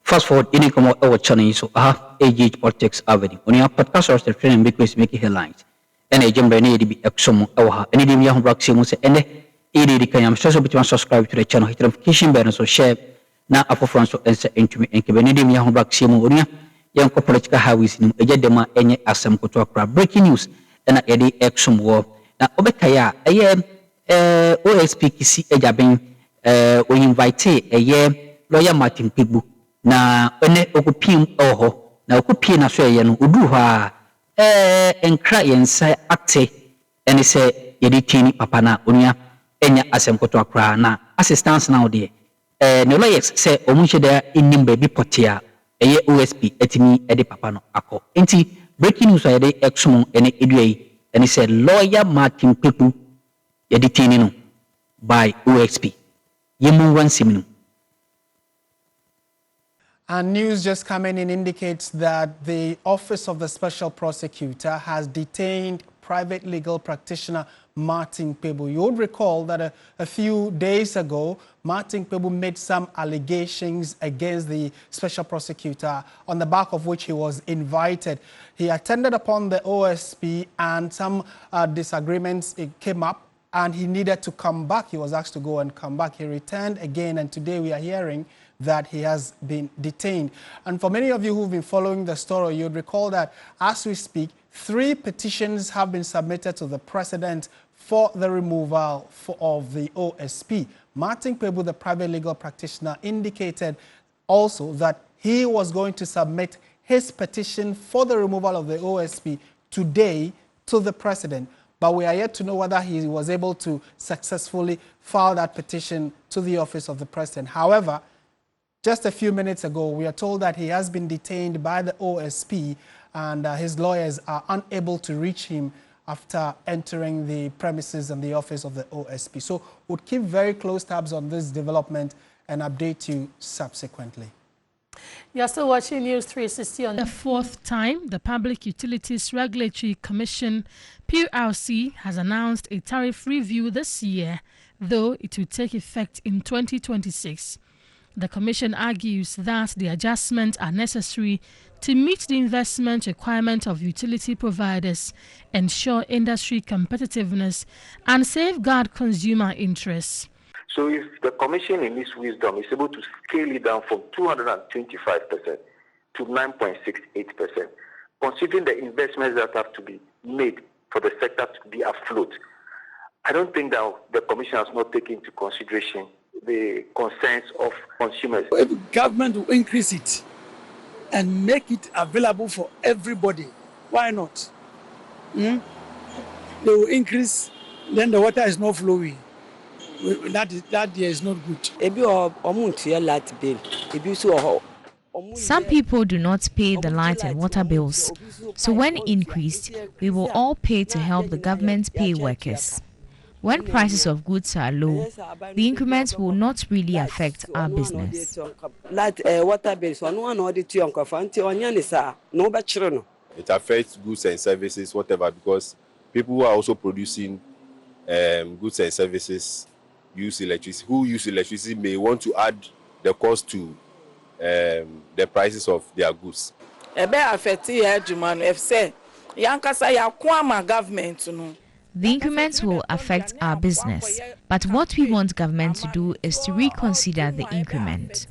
Fast forward, any come out channel so AG Politics Avenue. On your podcast or training making headlines. And a jump any be exum or any dim young rock simus and any can so subscribe to the channel, hit notification button so share now upper front so answer into me and Kebenedim young rock simuria, young political highways in a jedema any assam to breaking news and a eddy exum war. Now Obekaya, a year OSP Kisi Ejabin, we invite a year lawyer Martin Kpebu. Na ene okupim oho na okupie na so ye no odu ha enkra yensa ate ene se ye detini papa na onua enya asemkoto akra na assistance na ode ne lawyers se omunhye da enim ba bi potia eye OSP etimi ede papa no akọ enti breaking news ye de exum ene eduai ene se lawyer Martin Kpebu ye detini no by OSP yemu wansiminu. And news just coming in indicates that the Office of the Special Prosecutor has detained private legal practitioner Martin Kpebu. You would recall that a few days ago, Martin Kpebu made some allegations against the Special Prosecutor, on the back of which he was invited. He attended upon the OSP and some disagreements came up and he needed to come back. He was asked to go and come back. He returned again, and today we are hearing that he has been detained. And for many of you who've been following the story, you'd recall that as we speak, 3 petitions have been submitted to the president for the removal of the OSP. Martin Kpebu, the private legal practitioner, indicated also that he was going to submit his petition for the removal of the OSP today to the president. But we are yet to know whether he was able to successfully file that petition to the office of the president. However, just a few minutes ago, we are told that he has been detained by the OSP and his lawyers are unable to reach him after entering the premises and the office of the OSP. So we'll keep very close tabs on this development and update you subsequently. You're still watching News 360 on the 4th time. The Public Utilities Regulatory Commission, PURC, has announced a tariff review this year, though it will take effect in 2026. The Commission argues that the adjustments are necessary to meet the investment requirement of utility providers, ensure industry competitiveness, and safeguard consumer interests. So if the Commission in its wisdom is able to scale it down from 225% to 9.68%, considering the investments that have to be made for the sector to be afloat, I don't think that the Commission has not taken into consideration the concerns of consumers. If government will increase it and make it available for everybody, why not? They will increase, then the water is not flowing. That year is not good. Some people do not pay the light and water bills, so when increased, we will all pay to help the government pay workers. When prices of goods are low, the increments will not really affect our business. It affects goods and services, whatever, because people who are also producing goods and services who use electricity may want to add the cost to the prices of their goods. The increments will affect our business, but what we want government to do is to reconsider the increment.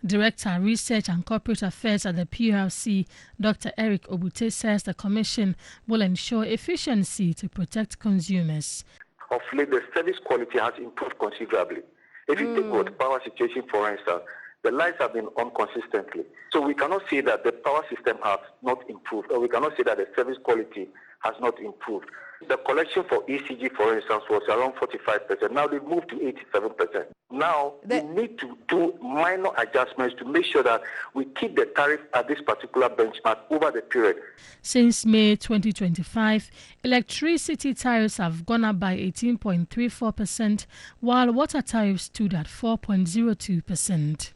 Director, Research and Corporate Affairs at the PURC, Dr. Eric Obute, says the Commission will ensure efficiency to protect consumers. Of late, the service quality has improved considerably. If you take the power situation, for instance, the lights have been on consistently. So we cannot say that the power system has not improved, or we cannot say that the service quality has not improved. The collection for ECG, for instance, was around 45%. Now they've moved to 87%. Now we need to do minor adjustments to make sure that we keep the tariff at this particular benchmark over the period. Since May 2025, electricity tariffs have gone up by 18.34%, while water tariffs stood at 4.02%.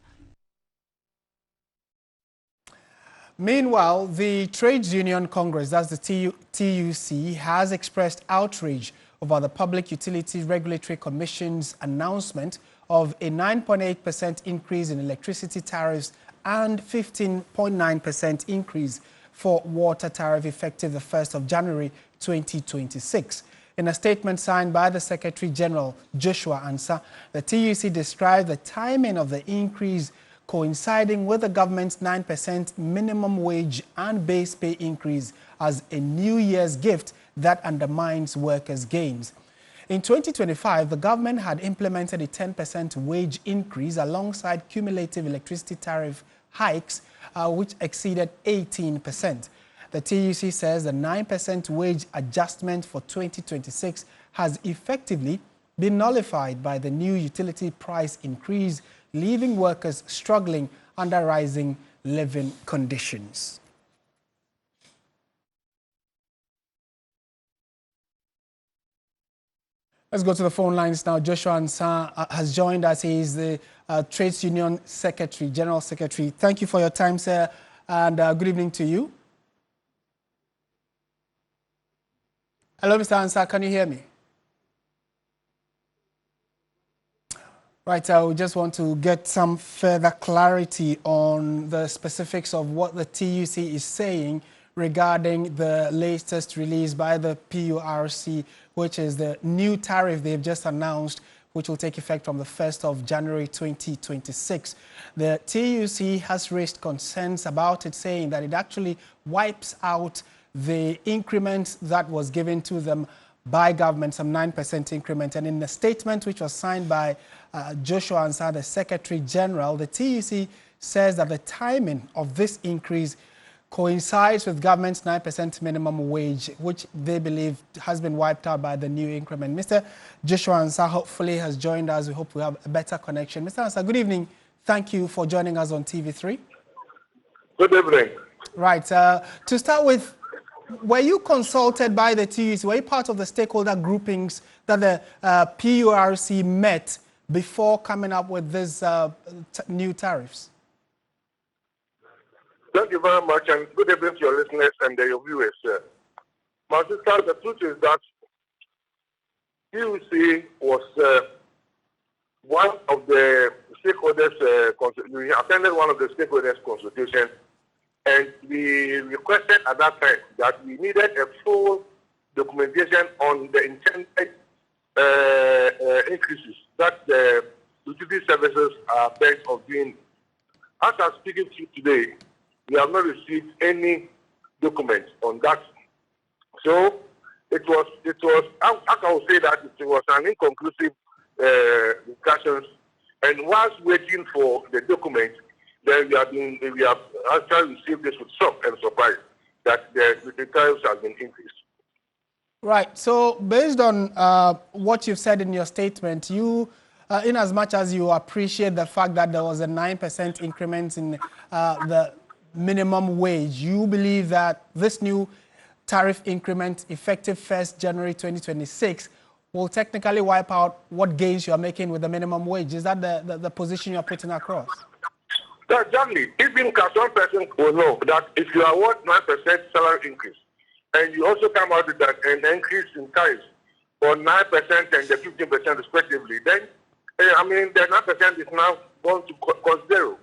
Meanwhile, the Trades Union Congress, that's the TUC, has expressed outrage over the Public Utilities Regulatory Commission's announcement of a 9.8% increase in electricity tariffs and 15.9% increase for water tariff effective the 1st of January 2026. In a statement signed by the Secretary General, Joshua Ansah, the TUC described the timing of the increase coinciding with the government's 9% minimum wage and base pay increase as a New Year's gift that undermines workers' gains. In 2025, the government had implemented a 10% wage increase alongside cumulative electricity tariff hikes, which exceeded 18%. The TUC says the 9% wage adjustment for 2026 has effectively been nullified by the new utility price increase, leaving workers struggling under rising living conditions. Let's go to the phone lines now. Joshua Ansah has joined us. He is the Trades Union Secretary, General Secretary. Thank you for your time, sir, and good evening to you. Hello, Mr. Ansah, can you hear me? Right, we just want to get some further clarity on the specifics of what the TUC is saying regarding the latest release by the PURC, which is the new tariff they've just announced, which will take effect from the 1st of January 2026. The TUC has raised concerns about it, saying that it actually wipes out the increment that was given to them by government, some 9% increment. And in the statement which was signed by Joshua Ansah, the Secretary General, the TUC says that the timing of this increase coincides with government's 9% minimum wage, which they believe has been wiped out by the new increment. Mr. Joshua Ansah hopefully has joined us. We hope we have a better connection. Mr. Ansah, good evening. Thank you for joining us on TV3. Good evening. Right. To start with, were you consulted by the TUC? Were you part of the stakeholder groupings that the PURC met before coming up with these new tariffs? Thank you very much, and good evening to your listeners and your viewers. My sister, the truth is that TUC was one of the stakeholders, we attended one of the stakeholders' consultations, and we requested at that time that we needed a full documentation on the intended increases that the utility services are bent on doing. As I'm speaking to you today, we have not received any documents on that. So it was I can say that it was an inconclusive discussions, and whilst waiting for the document, then we have actually received this with shock and surprise that the tariffs have been increased. Right. So based on what you've said in your statement, you, in as much as you appreciate the fact that there was a 9% increment in the minimum wage, you believe that this new tariff increment effective 1st January 2026 will technically wipe out what gains you are making with the minimum wage. Is that the position you're putting across? Exactly. Even one person will know that if you are worth 9% salary increase, and you also come out with that an increase in tariffs for 9% and the 15% respectively, then the 9% is now going to cost zero.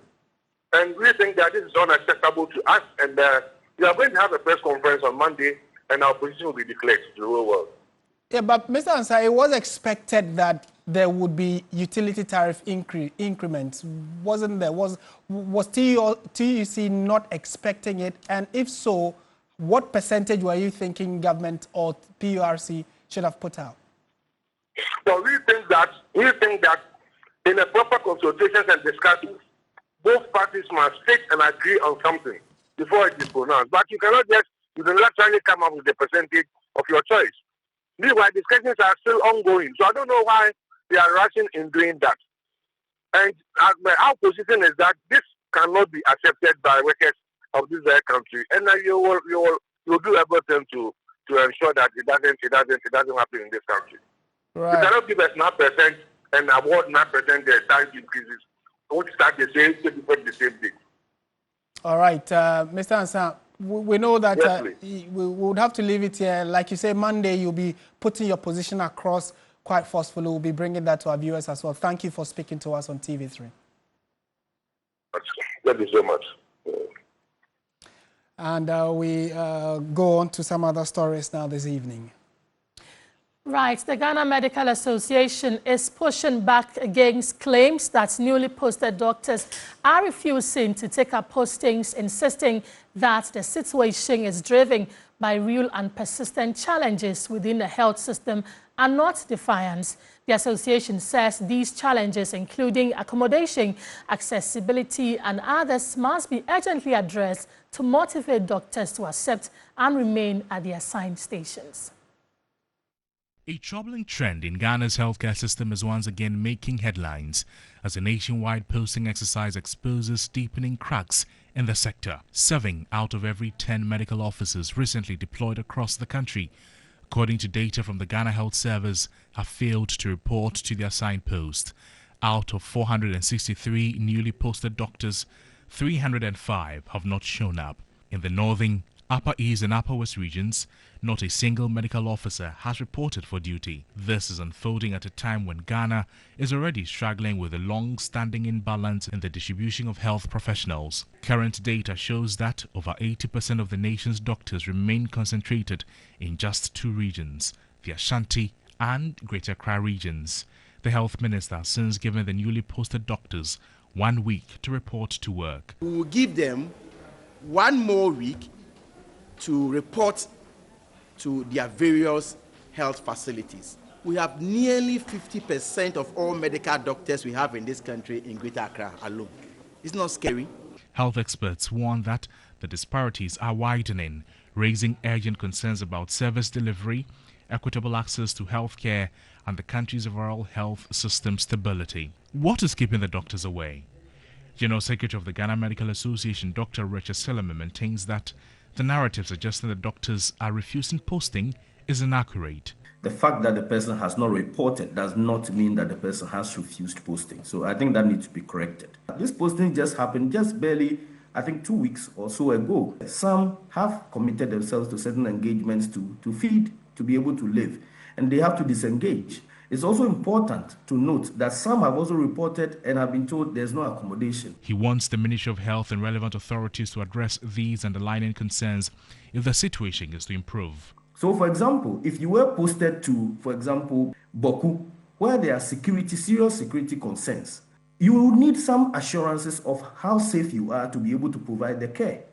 And we think that this is unacceptable to us, and we are going to have a press conference on Monday, and our position will be declared to the whole world. Yeah, but Mr. Ansah, it was expected that there would be utility tariff increments. Wasn't there? Was TUC not expecting it? And if so, what percentage were you thinking government or PURC should have put out? Well, we think that in a proper consultations and discussions, both parties must sit and agree on something before it is pronounced. But you cannot just unilaterally come up with a percentage of your choice. Meanwhile, discussions are still ongoing. So I don't know why they are rushing in doing that. And our position is that this cannot be accepted by workers of this country. And you will do everything to ensure that it doesn't happen in this country. Right. You cannot give us 9% and award 9% the tariff increases, which start the same day. All right, Mr. Ansah, we know that Yes, we would have to leave it here. Like you say, Monday you'll be putting your position across quite forcefully. We'll be bringing that to our viewers as well. Thank you for speaking to us on TV3. Thank you so much. And we go on to some other stories now this evening. Right, the Ghana Medical Association is pushing back against claims that newly posted doctors are refusing to take up postings, insisting that the situation is driven by real and persistent challenges within the health system and not defiance. The association says these challenges, including accommodation, accessibility, and others, must be urgently addressed to motivate doctors to accept and remain at the assigned stations. A troubling trend in Ghana's healthcare system is once again making headlines as a nationwide posting exercise exposes deepening cracks in the sector. 7 out of every 10 medical officers recently deployed across the country, according to data from the Ghana Health Service, have failed to report to their assigned post. Out of 463 newly posted doctors, 305 have not shown up. In the northern, Upper East and Upper West regions, not a single medical officer has reported for duty. This is unfolding at a time when Ghana is already struggling with a long-standing imbalance in the distribution of health professionals. Current data shows that over 80% of the nation's doctors remain concentrated in just 2 regions, the Ashanti and Greater Accra regions. The health minister has since given the newly posted doctors 1 week to report to work. We will give them 1 more week to report to their various health facilities. We have nearly 50% of all medical doctors we have in this country in Greater Accra alone. It's not scary. Health experts warn that the disparities are widening, raising urgent concerns about service delivery, equitable access to health care, and the country's overall health system stability. What is keeping the doctors away? General Secretary of the Ghana Medical Association, Dr. Ǎrresťěd, maintains that the narrative suggesting that doctors are refusing posting is inaccurate. The fact that the person has not reported does not mean that the person has refused posting. So I think that needs to be corrected. This posting just happened just barely, I think 2 weeks or so ago. Some have committed themselves to certain engagements to feed, to be able to live, and they have to disengage. It's also important to note that some have also reported and have been told there's no accommodation. He wants the Ministry of Health and relevant authorities to address these underlying concerns if the situation is to improve. So, for example, if you were posted to, for example, Bawku, where there are serious security concerns, you will need some assurances of how safe you are to be able to provide the care.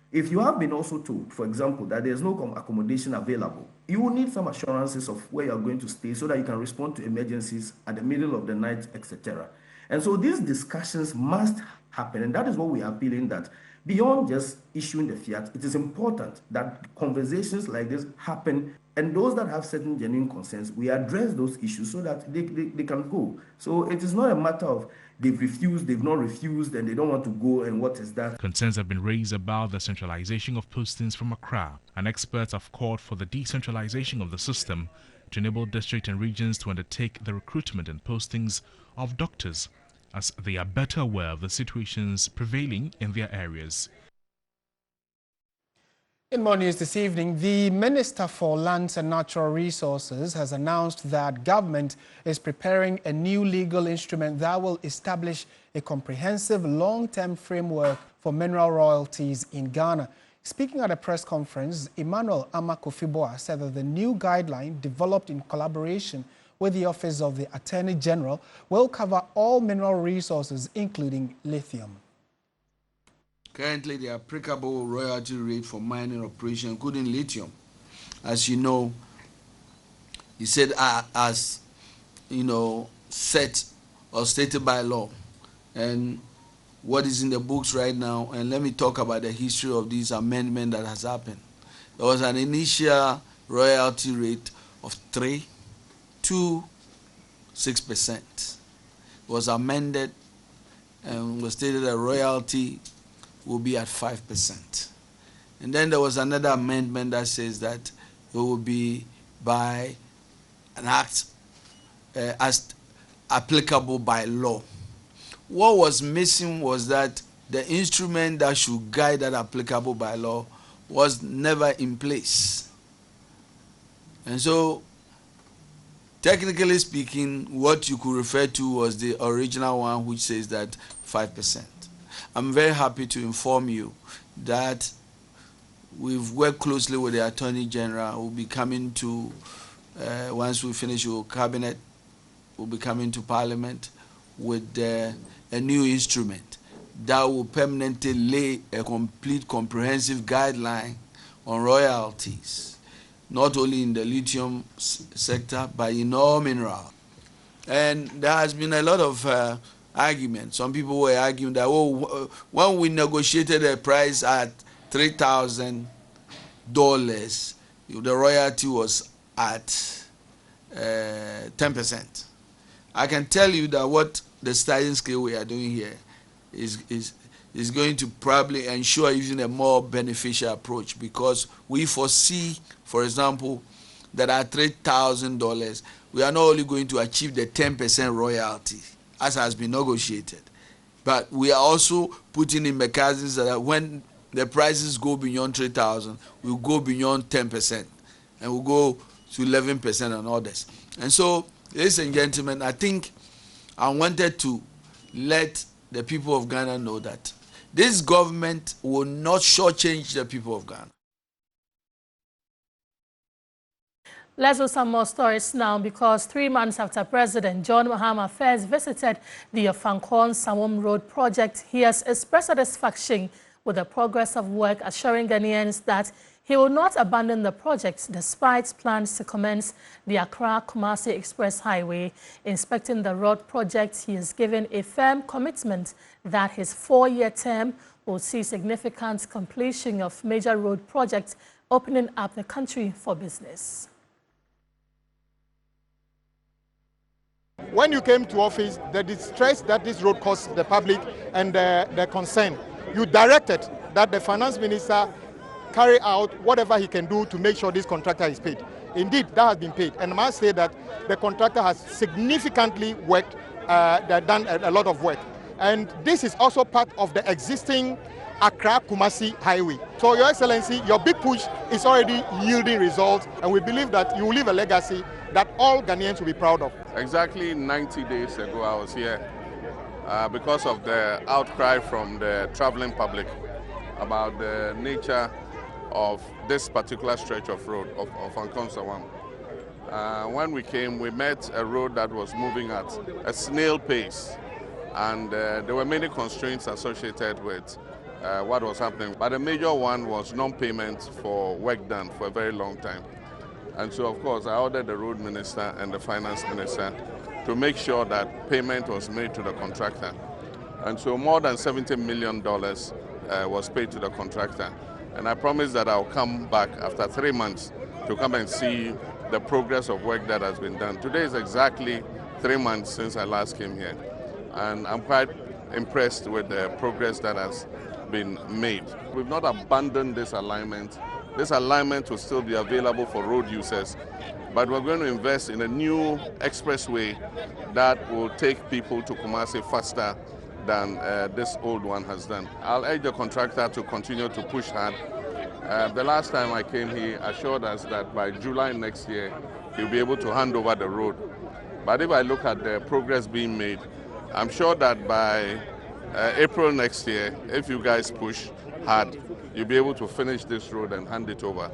If you have been also told, for example, that there's no accommodation available, you will need some assurances of where you're going to stay so that you can respond to emergencies at the middle of the night, etc. And so these discussions must happen, and that is what we are appealing, that beyond just issuing the fiat, it is important that conversations like this happen, and those that have certain genuine concerns, we address those issues so that they can go. So it is not a matter of they've refused, they've not refused, and they don't want to go, and what is that? Concerns have been raised about the centralization of postings from Accra, and experts have called for the decentralization of the system to enable district and regions to undertake the recruitment and postings of doctors, as they are better aware of the situations prevailing in their areas. In more news this evening, the Minister for Lands and Natural Resources has announced that government is preparing a new legal instrument that will establish a comprehensive long-term framework for mineral royalties in Ghana. Speaking at a press conference, Emmanuel Akuffo said that the new guideline, developed in collaboration with the Office of the Attorney General, will cover all mineral resources, including lithium. Currently, the applicable royalty rate for mining operation, including lithium, as you know, he said, as you know, set or stated by law, and what is in the books right now. And let me talk about the history of this amendment that has happened. There was an initial royalty rate of 3 to 6%. It was amended and was stated that royalty will be at 5%. And then there was another amendment that says that it will be by an act as applicable by law. What was missing was that the instrument that should guide that applicable by law was never in place. And so, technically speaking, what you could refer to was the original one, which says that 5%. I'm very happy to inform you that we've worked closely with the Attorney General. We'll be coming to, once we finish your cabinet, we'll be coming to Parliament with a new instrument that will permanently lay a complete, comprehensive guideline on royalties, not only in the lithium sector, but in all minerals. And there has been a lot of argument. Some people were arguing that, oh, when we negotiated a price at $3,000, the royalty was at 10%. I can tell you that what the sliding scale we are doing here is going to probably ensure using a more beneficial approach, because we foresee, for example, that at $3,000, we are not only going to achieve the 10% royalty, as has been negotiated, but we are also putting in mechanisms that when the prices go beyond 3,000, we'll go beyond 10%, and we'll go to 11% on others. And so, ladies and gentlemen, I think I wanted to let the people of Ghana know that this government will not shortchange the people of Ghana. Let's do some more stories now, because 3 months after President John Mahama first visited the Fankon-Samom Road project, he has expressed satisfaction with the progress of work, assuring Ghanaians that he will not abandon the project despite plans to commence the Accra-Kumasi Express Highway. Inspecting the road project, he has given a firm commitment that his 4-year term will see significant completion of major road projects, opening up the country for business. When you came to office, the distress that this road caused the public and the concern, you directed that the finance minister carry out whatever he can do to make sure this contractor is paid. Indeed, that has been paid. And I must say that the contractor has significantly worked, done a lot of work. And this is also part of the existing Accra-Kumasi Highway. So, Your Excellency, your big push is already yielding results, and we believe that you will leave a legacy that all Ghanaians will be proud of. Exactly 90 days ago, I was here because of the outcry from the traveling public about the nature of this particular stretch of road of Fankon-Samom. When we came, we met a road that was moving at a snail pace, and there were many constraints associated with what was happening. But the major one was non-payment for work done for a very long time. And so, of course, I ordered the road minister and the finance minister to make sure that payment was made to the contractor. And so more than $70 million was paid to the contractor. And I promised that I'll come back after 3 months to come and see the progress of work that has been done. Today is exactly 3 months since I last came here. And I'm quite impressed with the progress that has been made. We've not abandoned this alignment. This alignment will still be available for road users, but we're going to invest in a new expressway that will take people to Kumasi faster than this old one has done. I'll urge the contractor to continue to push hard. The last time I came, he assured us that by July next year, he'll be able to hand over the road. But if I look at the progress being made, I'm sure that by April next year, if you guys push hard, you'll be able to finish this road and hand it over.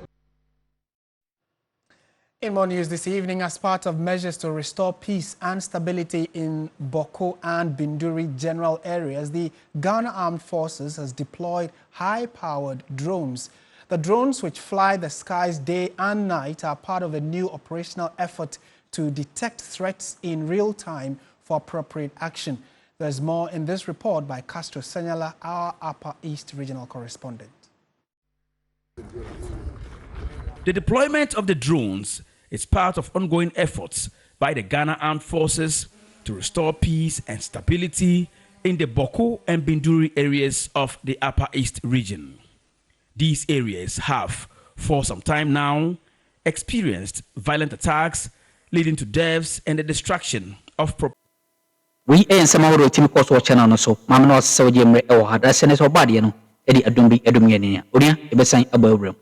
In more news this evening, as part of measures to restore peace and stability in Bawku and Binduri general areas, the Ghana Armed Forces has deployed high-powered drones. The drones, which fly the skies day and night, are part of a new operational effort to detect threats in real time for appropriate action. There's more in this report by Castro Senyala, our Upper East regional correspondent. The deployment of the drones is part of ongoing efforts by the Ghana Armed Forces to restore peace and stability in the Bawku and Binduri areas of the Upper East region. These areas have, for some time now, experienced violent attacks leading to deaths and the destruction of property. We and some other team course watching on so Mamma Saudi Ewa had a senator body, edi adom bi adom yɛ ne onia ebesan abawrem